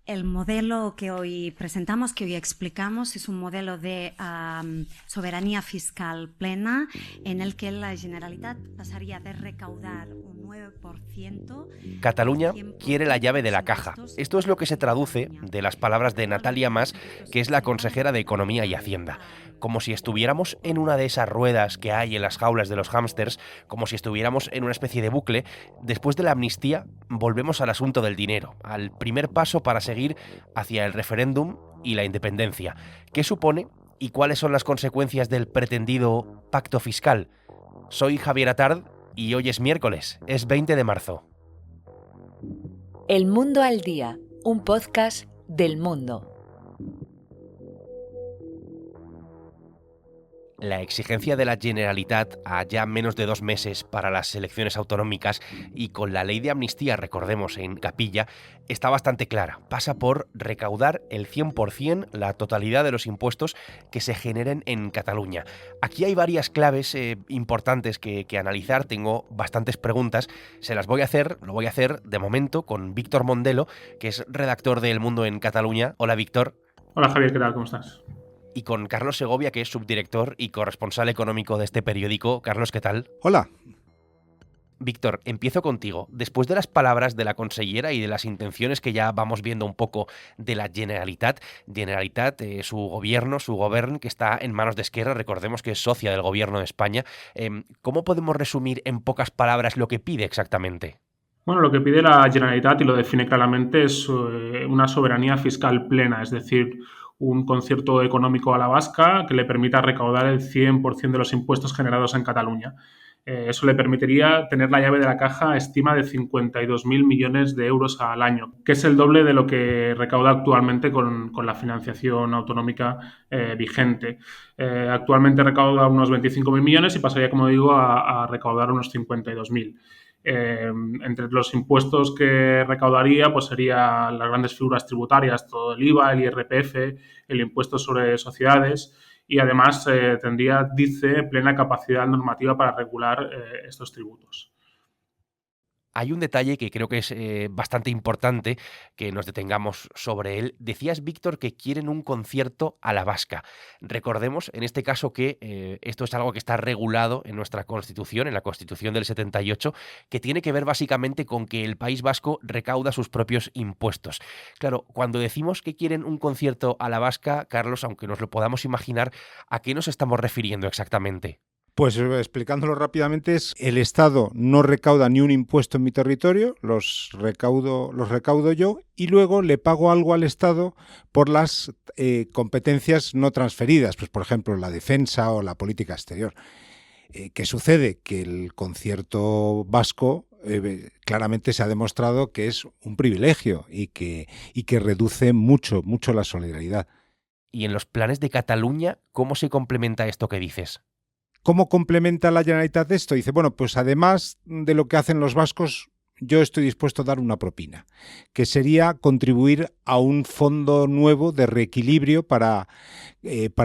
El modelo que hoy presentamos, que hoy explicamos, es un modelo de soberanía fiscal plena en el que la Generalitat pasaría de recaudar un 9%. Cataluña quiere la llave de la caja. Esto es lo que se traduce de las palabras de Natalia Mas, que es la consejera de Economía y Hacienda. Como si estuviéramos en una de esas ruedas que hay en las jaulas de los hámsters, como si estuviéramos en una especie de bucle. Después de la amnistía, volvemos al asunto del dinero, al primer paso para seguir hacia el referéndum y la independencia. ¿Qué supone y cuáles son las consecuencias del pretendido pacto fiscal? Soy Javier Atard y hoy es miércoles, es 20 de marzo. El Mundo al Día, un podcast del Mundo. La exigencia de la Generalitat a ya menos de 2 meses para las elecciones autonómicas y con la ley de amnistía, recordemos, en capilla, está bastante clara. Pasa por recaudar el 100%, la totalidad de los impuestos que se generen en Cataluña. Aquí hay varias claves importantes que analizar. Tengo bastantes preguntas. Lo voy a hacer de momento con Víctor Mondelo, que es redactor de El Mundo en Cataluña. Hola, Víctor. Hola, Javier, ¿qué tal? ¿Cómo estás? Y con Carlos Segovia, que es subdirector y corresponsal económico de este periódico. Carlos, ¿qué tal? Hola. Víctor, empiezo contigo. Después de las palabras de la consellera y de las intenciones que ya vamos viendo un poco de la Generalitat, su gobierno, su govern, que está en manos de Esquerra, recordemos que es socia del gobierno de España, ¿cómo podemos resumir en pocas palabras lo que pide exactamente? Bueno, lo que pide la Generalitat, y lo define claramente, es una soberanía fiscal plena, es decir, un concierto económico a la vasca que le permita recaudar el 100% de los impuestos generados en Cataluña. Eso le permitiría tener la llave de la caja, estima, de 52.000 millones de euros al año, que es el doble de lo que recauda actualmente con la financiación autonómica vigente. Actualmente recauda unos 25.000 millones y pasaría, como digo, a recaudar unos 52.000. Entre los impuestos que recaudaría, pues serían las grandes figuras tributarias, todo el IVA, el IRPF, el impuesto sobre sociedades, y además dice, plena capacidad normativa para regular estos tributos. Hay un detalle que creo que es bastante importante que nos detengamos sobre él. Decías, Víctor, que quieren un concierto a la vasca. Recordemos, en este caso, que esto es algo que está regulado en nuestra Constitución, en la Constitución del 78, que tiene que ver básicamente con que el País Vasco recauda sus propios impuestos. Claro, cuando decimos que quieren un concierto a la vasca, Carlos, aunque nos lo podamos imaginar, ¿a qué nos estamos refiriendo exactamente? Pues explicándolo rápidamente, el Estado no recauda ni un impuesto en mi territorio, los recaudo yo y luego le pago algo al Estado por las competencias no transferidas, pues por ejemplo la defensa o la política exterior. ¿Qué sucede? Que el concierto vasco claramente se ha demostrado que es un privilegio y que reduce mucho la solidaridad. Y en los planes de Cataluña, ¿cómo se complementa esto que dices? ¿Cómo complementa la Generalitat esto? Dice, bueno, pues además de lo que hacen los vascos, yo estoy dispuesto a dar una propina, que sería contribuir a un fondo nuevo de reequilibrio para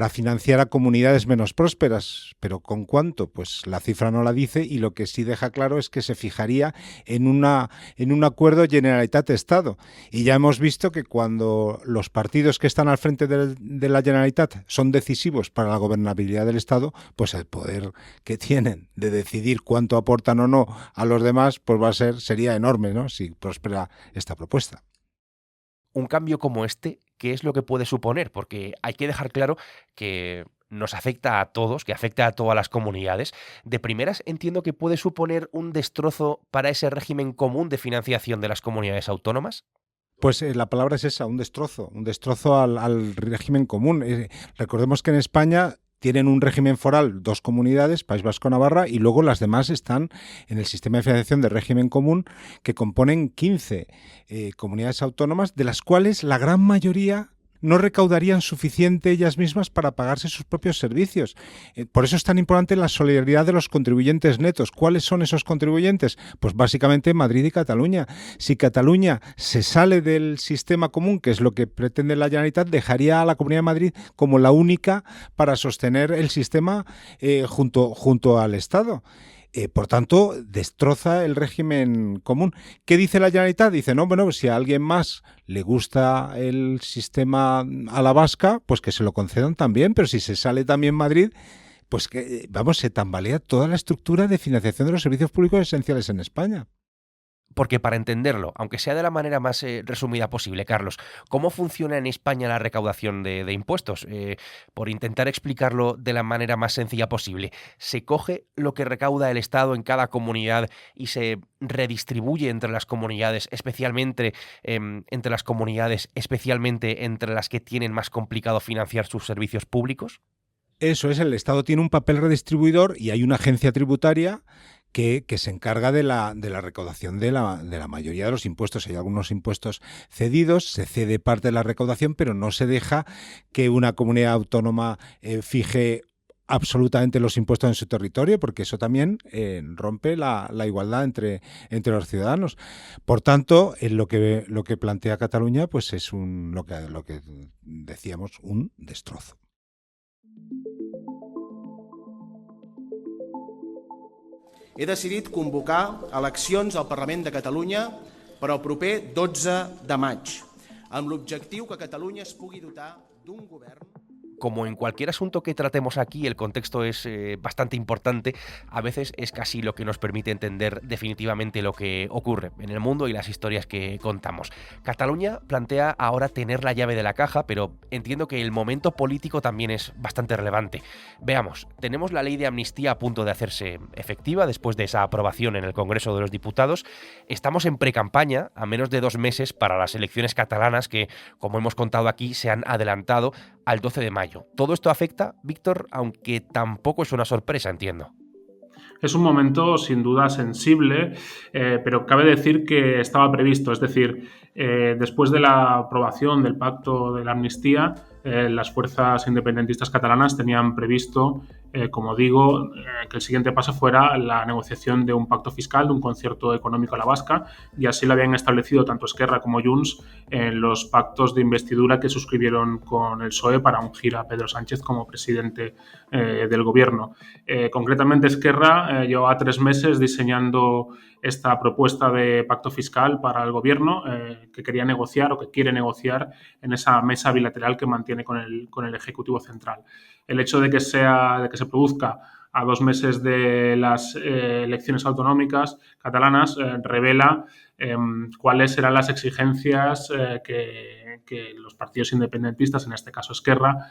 financiar a comunidades menos prósperas. ¿Pero con cuánto? Pues la cifra no la dice, y lo que sí deja claro es que se fijaría en un acuerdo Generalitat-Estado. Y ya hemos visto que cuando los partidos que están al frente de la Generalitat son decisivos para la gobernabilidad del Estado, pues el poder que tienen de decidir cuánto aportan o no a los demás, pues sería enorme, ¿no?, si prospera esta propuesta. Un cambio como este, ¿qué es lo que puede suponer? Porque hay que dejar claro que nos afecta a todos, que afecta a todas las comunidades. De primeras, entiendo que puede suponer un destrozo para ese régimen común de financiación de las comunidades autónomas. Pues la palabra es esa, un destrozo al régimen común. Recordemos que en España tienen un régimen foral 2 comunidades, País Vasco, Navarra, y luego las demás están en el sistema de financiación de régimen común, que componen 15 comunidades autónomas, de las cuales la gran mayoría no recaudarían suficiente ellas mismas para pagarse sus propios servicios. Por eso es tan importante la solidaridad de los contribuyentes netos. ¿Cuáles son esos contribuyentes? Pues básicamente Madrid y Cataluña. Si Cataluña se sale del sistema común, que es lo que pretende la Generalitat, dejaría a la Comunidad de Madrid como la única para sostener el sistema junto al Estado. Por tanto, destroza el régimen común. ¿Qué dice la Generalitat? Dice, no, bueno, si a alguien más le gusta el sistema a la vasca, pues que se lo concedan también, pero si se sale también Madrid, pues que, vamos, se tambalea toda la estructura de financiación de los servicios públicos esenciales en España. Porque para entenderlo, aunque sea de la manera más resumida posible, Carlos, ¿cómo funciona en España la recaudación de impuestos? Por intentar explicarlo de la manera más sencilla posible, ¿se coge lo que recauda el Estado en cada comunidad y se redistribuye entre las comunidades, especialmente entre las que tienen más complicado financiar sus servicios públicos? Eso es, el Estado tiene un papel redistribuidor y hay una agencia tributaria que se encarga de la recaudación de la mayoría de los impuestos. Hay algunos impuestos cedidos, se cede parte de la recaudación, pero no se deja que una comunidad autónoma fije absolutamente los impuestos en su territorio, porque eso también rompe la igualdad entre los ciudadanos. Por tanto, lo que plantea Cataluña pues es lo que decíamos, un destrozo. He decidit convocar eleccions al Parlament de Catalunya per al proper 12 de maig, amb l'objectiu que Catalunya es pugui dotar d'un govern. Como en cualquier asunto que tratemos aquí, el contexto es bastante importante. A veces es casi lo que nos permite entender definitivamente lo que ocurre en el mundo y las historias que contamos. Cataluña plantea ahora tener la llave de la caja, pero entiendo que el momento político también es bastante relevante. Veamos, tenemos la ley de amnistía a punto de hacerse efectiva después de esa aprobación en el Congreso de los Diputados. Estamos en precampaña, a menos de 2 meses para las elecciones catalanas que, como hemos contado aquí, se han adelantado al 12 de mayo. ¿Todo esto afecta, Víctor? Aunque tampoco es una sorpresa, entiendo. Es un momento sin duda sensible, pero cabe decir que estaba previsto. Es decir, después de la aprobación del pacto de la amnistía, las fuerzas independentistas catalanas tenían previsto, como digo, que el siguiente paso fuera la negociación de un pacto fiscal, de un concierto económico a la vasca, y así lo habían establecido tanto Esquerra como Junts en los pactos de investidura que suscribieron con el PSOE para ungir a Pedro Sánchez como presidente del gobierno. Concretamente, Esquerra llevaba 3 meses diseñando esta propuesta de pacto fiscal para el gobierno que quería negociar o que quiere negociar en esa mesa bilateral que mantiene con el Ejecutivo Central. El hecho de que se produzca a 2 meses de las elecciones autonómicas catalanas revela cuáles serán las exigencias que los partidos independentistas, en este caso Esquerra,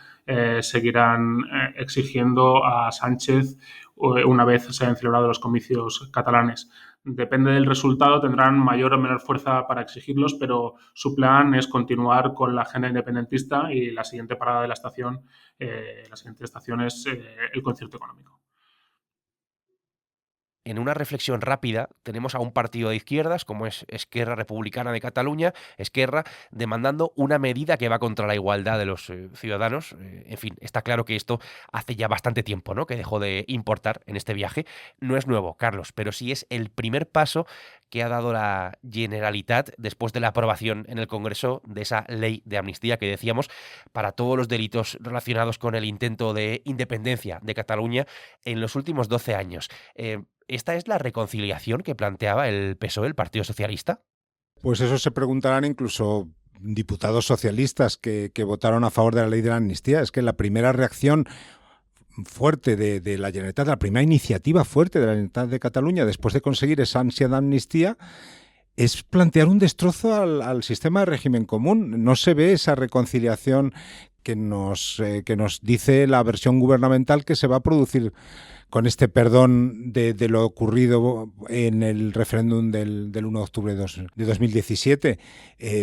seguirán exigiendo a Sánchez una vez se hayan celebrado los comicios catalanes. Depende del resultado, tendrán mayor o menor fuerza para exigirlos, pero su plan es continuar con la agenda independentista y la siguiente parada de la estación es el concierto económico. En una reflexión rápida, tenemos a un partido de izquierdas, como es Esquerra Republicana de Cataluña, Esquerra, demandando una medida que va contra la igualdad de los ciudadanos. En fin, está claro que esto hace ya bastante tiempo, ¿no?, que dejó de importar en este viaje. No es nuevo, Carlos, pero sí es el primer paso que ha dado la Generalitat después de la aprobación en el Congreso de esa ley de amnistía que decíamos para todos los delitos relacionados con el intento de independencia de Cataluña en los últimos 12 años. ¿Esta es la reconciliación que planteaba el PSOE, el Partido Socialista? Pues eso se preguntarán incluso diputados socialistas que votaron a favor de la ley de la amnistía. Es que la primera reacción fuerte de la Generalitat, la primera iniciativa fuerte de la Generalitat de Cataluña después de conseguir esa ansiada amnistía, es plantear un destrozo al sistema de régimen común. No se ve esa reconciliación que nos dice la versión gubernamental que se va a producir con este perdón de lo ocurrido en el referéndum del 1 de octubre de 2017.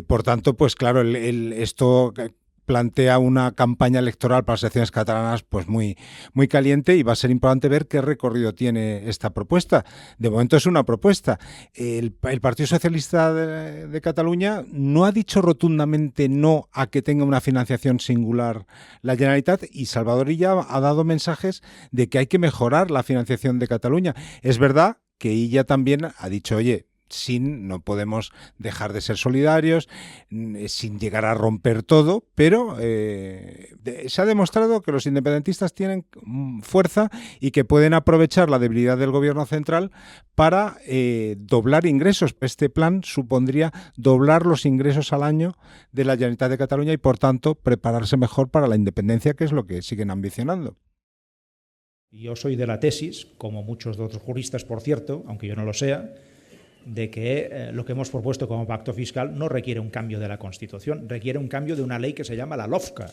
Por tanto, pues claro, esto plantea una campaña electoral para las elecciones catalanas pues muy, muy caliente, y va a ser importante ver qué recorrido tiene esta propuesta. De momento es una propuesta. El Partido Socialista de Cataluña no ha dicho rotundamente no a que tenga una financiación singular la Generalitat, y Salvador Illa ha dado mensajes de que hay que mejorar la financiación de Cataluña. Es verdad que Illa también ha dicho, oye, no podemos dejar de ser solidarios, sin llegar a romper todo, pero se ha demostrado que los independentistas tienen fuerza y que pueden aprovechar la debilidad del gobierno central para doblar ingresos. Este plan supondría doblar los ingresos al año de la Generalitat de Cataluña y, por tanto, prepararse mejor para la independencia, que es lo que siguen ambicionando. Yo soy de la tesis, como muchos de otros juristas, por cierto, aunque yo no lo sea, de que lo que hemos propuesto como pacto fiscal no requiere un cambio de la Constitución, requiere un cambio de una ley que se llama la LOFCA,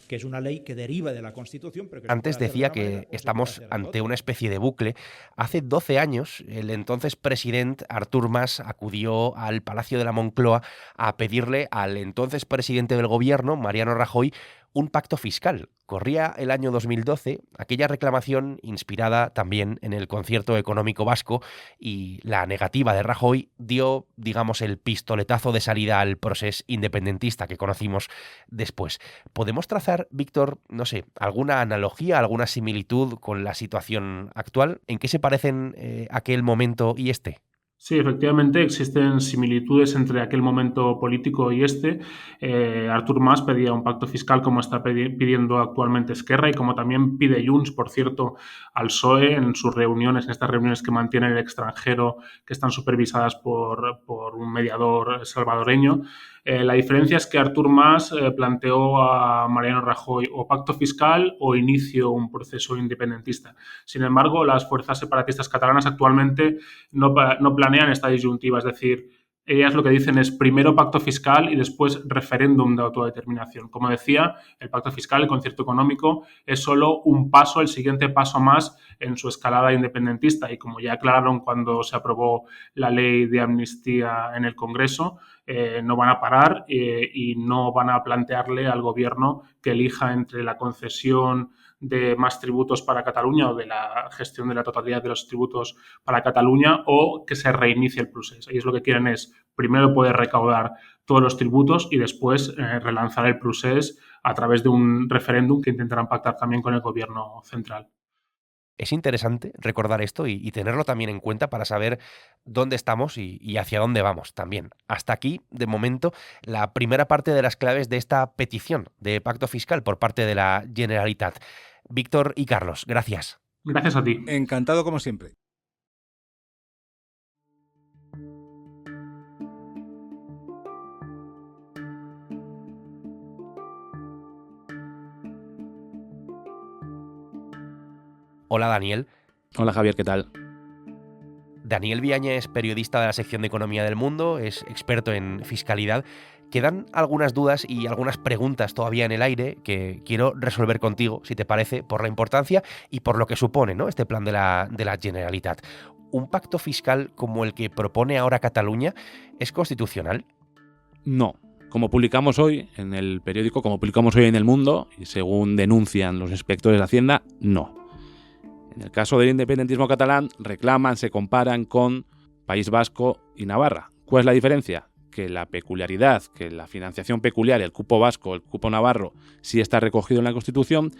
que es una ley que deriva de la Constitución. Pero que antes decía que estamos ante una especie de bucle. Hace 12 años, el entonces presidente Artur Mas acudió al Palacio de la Moncloa a pedirle al entonces presidente del gobierno, Mariano Rajoy, un pacto fiscal. Corría el año 2012, aquella reclamación inspirada también en el concierto económico vasco, y la negativa de Rajoy dio, digamos, el pistoletazo de salida al procés independentista que conocimos después. ¿Podemos trazar, Víctor, no sé, alguna analogía, alguna similitud con la situación actual? ¿En qué se parecen aquel momento y este? Sí, efectivamente existen similitudes entre aquel momento político y este. Artur Mas pedía un pacto fiscal como está pidiendo actualmente Esquerra y como también pide Junts, por cierto, al PSOE en sus reuniones, en estas reuniones que mantiene en el extranjero, que están supervisadas por un mediador salvadoreño. La diferencia es que Artur Mas planteó a Mariano Rajoy o pacto fiscal o inicio un proceso independentista. Sin embargo, las fuerzas separatistas catalanas actualmente no planean esta disyuntiva, es decir, ellas lo que dicen es primero pacto fiscal y después referéndum de autodeterminación. Como decía, el pacto fiscal, el concierto económico, es solo un paso, el siguiente paso más en su escalada independentista. Y como ya aclararon cuando se aprobó la ley de amnistía en el Congreso, no van a parar y no van a plantearle al gobierno que elija entre la concesión de más tributos para Cataluña o de la gestión de la totalidad de los tributos para Cataluña o que se reinicie el procés. Ellos lo que quieren es primero poder recaudar todos los tributos y después relanzar el procés a través de un referéndum que intentarán pactar también con el gobierno central. Es interesante recordar esto y tenerlo también en cuenta para saber dónde estamos y hacia dónde vamos también. Hasta aquí, de momento, la primera parte de las claves de esta petición de pacto fiscal por parte de la Generalitat. Víctor y Carlos, gracias. Gracias a ti. Encantado como siempre. Hola, Daniel. Hola, Javier, ¿qué tal? Daniel Viaña es periodista de la sección de Economía del Mundo, es experto en fiscalidad. Quedan algunas dudas y algunas preguntas todavía en el aire que quiero resolver contigo, si te parece, por la importancia y por lo que supone, ¿no?, este plan de la Generalitat. ¿Un pacto fiscal como el que propone ahora Cataluña es constitucional? No. Como publicamos hoy en el periódico, como publicamos hoy en El Mundo, y según denuncian los inspectores de Hacienda, no. En el caso del independentismo catalán, reclaman, se comparan con País Vasco y Navarra. ¿Cuál es la diferencia? Que la peculiaridad, que la financiación peculiar, el cupo vasco, el cupo navarro, sí está recogido en la Constitución,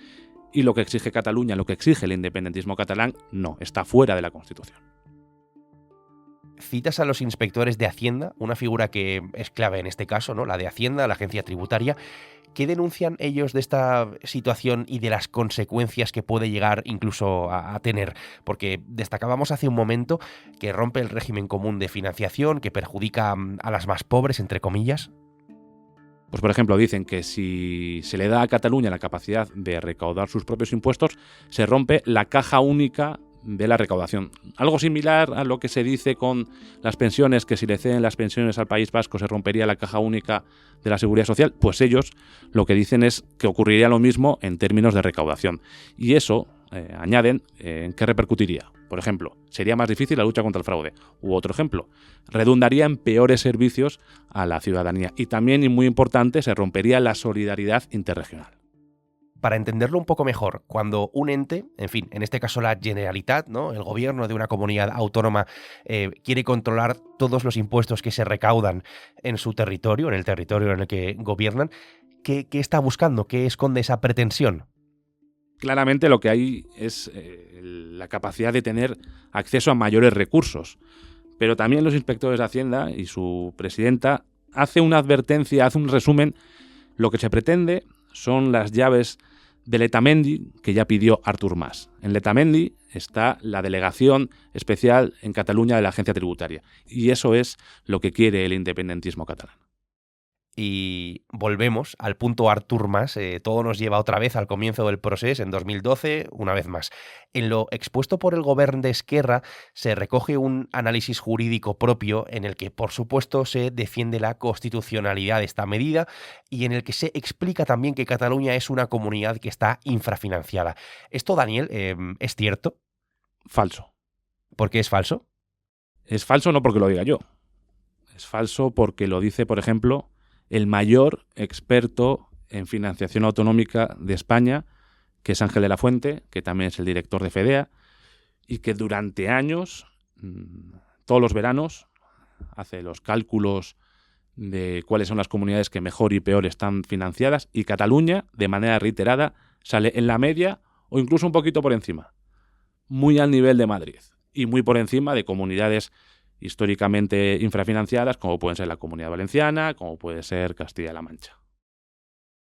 y lo que exige Cataluña, lo que exige el independentismo catalán, no, está fuera de la Constitución. Citas a los inspectores de Hacienda, una figura que es clave en este caso, ¿no?, la de Hacienda, la agencia tributaria. ¿Qué denuncian ellos de esta situación y de las consecuencias que puede llegar incluso a tener? Porque destacábamos hace un momento que rompe el régimen común de financiación, que perjudica a las más pobres, entre comillas. Pues, por ejemplo, dicen que si se le da a Cataluña la capacidad de recaudar sus propios impuestos, se rompe la caja única de la recaudación. Algo similar a lo que se dice con las pensiones, que si le ceden las pensiones al País Vasco se rompería la caja única de la Seguridad Social. Pues ellos lo que dicen es que ocurriría lo mismo en términos de recaudación. Y eso, añaden, ¿en qué repercutiría? Por ejemplo, sería más difícil la lucha contra el fraude. U otro ejemplo, redundaría en peores servicios a la ciudadanía. Y también, y muy importante, se rompería la solidaridad interregional. Para entenderlo un poco mejor, cuando un ente, en fin, en este caso la Generalitat, ¿no?, el gobierno de una comunidad autónoma, quiere controlar todos los impuestos que se recaudan en su territorio, en el territorio en el que gobiernan, ¿qué está buscando? ¿Qué esconde esa pretensión? Claramente lo que hay es la capacidad de tener acceso a mayores recursos. pero también los inspectores de Hacienda y su presidenta hace una advertencia, hace un resumen. Lo que se pretende son las llaves de Letamendi que ya pidió Artur Mas. En Letamendi está la delegación especial en Cataluña de la agencia tributaria y eso es lo que quiere el independentismo catalán. Y volvemos al punto Artur Mas, todo nos lleva otra vez al comienzo del proceso en 2012, una vez más. En lo expuesto por el gobierno de Esquerra se recoge un análisis jurídico propio en el que, por supuesto, se defiende la constitucionalidad de esta medida y en el que se explica también que Cataluña es una comunidad que está infrafinanciada. ¿Esto, Daniel, es cierto? Falso. ¿Por qué es falso? Es falso no porque lo diga yo. Es falso porque lo dice, por ejemplo, el mayor experto en financiación autonómica de España, que es Ángel de la Fuente, que también es el director de FEDEA, y que durante años, todos los veranos, hace los cálculos de cuáles son las comunidades que mejor y peor están financiadas, y Cataluña, de manera reiterada, sale en la media o incluso un poquito por encima, muy al nivel de Madrid, y muy por encima de comunidades históricamente infrafinanciadas, como pueden ser la Comunidad Valenciana, como puede ser Castilla-La Mancha.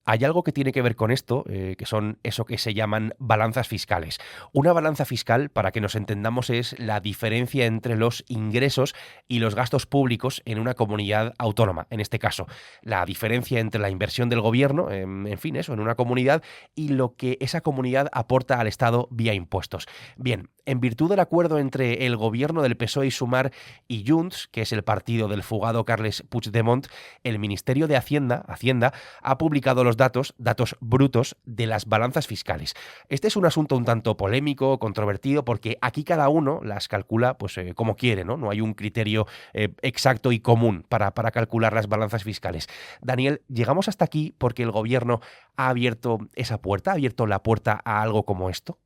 Hay algo que tiene que ver con esto, que son eso que se llaman balanzas fiscales. Una balanza fiscal, para que nos entendamos, es la diferencia entre los ingresos y los gastos públicos en una comunidad autónoma. En este caso, la diferencia entre la inversión del gobierno, en fin, eso, en una comunidad, y lo que esa comunidad aporta al Estado vía impuestos. Bien, en virtud del acuerdo entre el gobierno del PSOE y Sumar y Junts, que es el partido del fugado Carles Puigdemont, el Ministerio de Hacienda ha publicado los datos brutos de las balanzas fiscales. Este es un asunto un tanto polémico, controvertido, porque aquí cada uno las calcula pues como quiere, ¿no? No hay un criterio exacto y común para calcular las balanzas fiscales. Daniel, llegamos hasta aquí porque el gobierno ha abierto esa puerta, ha abierto la puerta a algo como esto.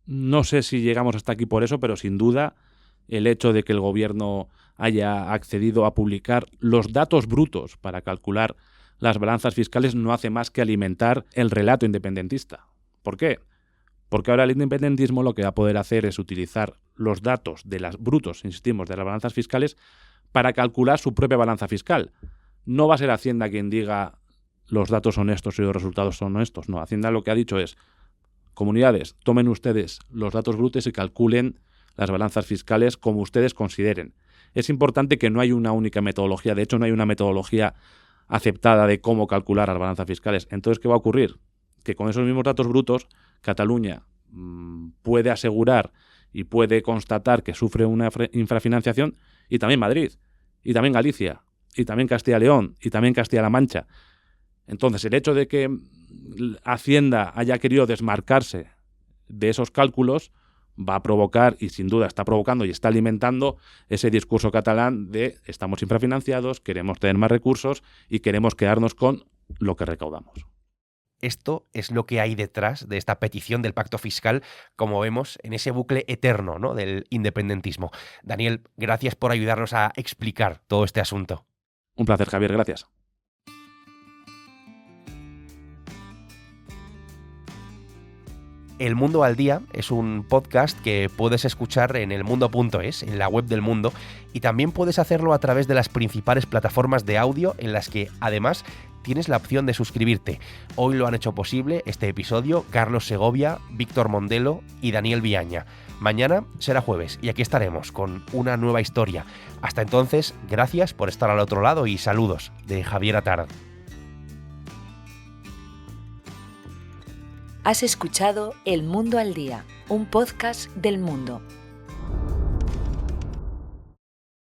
No sé si llegamos hasta aquí por eso, pero sin duda el hecho de que el gobierno haya accedido a publicar los datos brutos para calcular las balanzas fiscales no hace más que alimentar el relato independentista. ¿Por qué? Porque ahora el independentismo lo que va a poder hacer es utilizar los datos de las brutos, insistimos, de las balanzas fiscales para calcular su propia balanza fiscal. No va a ser Hacienda quien diga los datos son estos y los resultados son estos. No, Hacienda lo que ha dicho es: comunidades, tomen ustedes los datos brutos y calculen las balanzas fiscales como ustedes consideren. Es importante que no hay una única metodología, de hecho no hay una metodología aceptada de cómo calcular las balanzas fiscales. Entonces, ¿qué va a ocurrir? Que con esos mismos datos brutos, Cataluña puede asegurar y puede constatar que sufre una infrafinanciación, y también Madrid, y también Galicia, y también Castilla y León, y también Castilla-La Mancha. Entonces, el hecho de que Hacienda haya querido desmarcarse de esos cálculos va a provocar, y sin duda está provocando y está alimentando ese discurso catalán de estamos infrafinanciados, queremos tener más recursos y queremos quedarnos con lo que recaudamos. Esto es lo que hay detrás de esta petición del pacto fiscal, como vemos en ese bucle eterno, ¿no?, del independentismo. Daniel, gracias por ayudarnos a explicar todo este asunto. Un placer, Javier, gracias. El Mundo al Día es un podcast que puedes escuchar en elmundo.es, en la web del Mundo, y también puedes hacerlo a través de las principales plataformas de audio en las que, además, tienes la opción de suscribirte. Hoy lo han hecho posible este episodio Carlos Segovia, Víctor Mondelo y Daniel Viaña. Mañana será jueves y aquí estaremos con una nueva historia. Hasta entonces, gracias por estar al otro lado y saludos de Javier Atard. Has escuchado El Mundo al Día, un podcast del Mundo.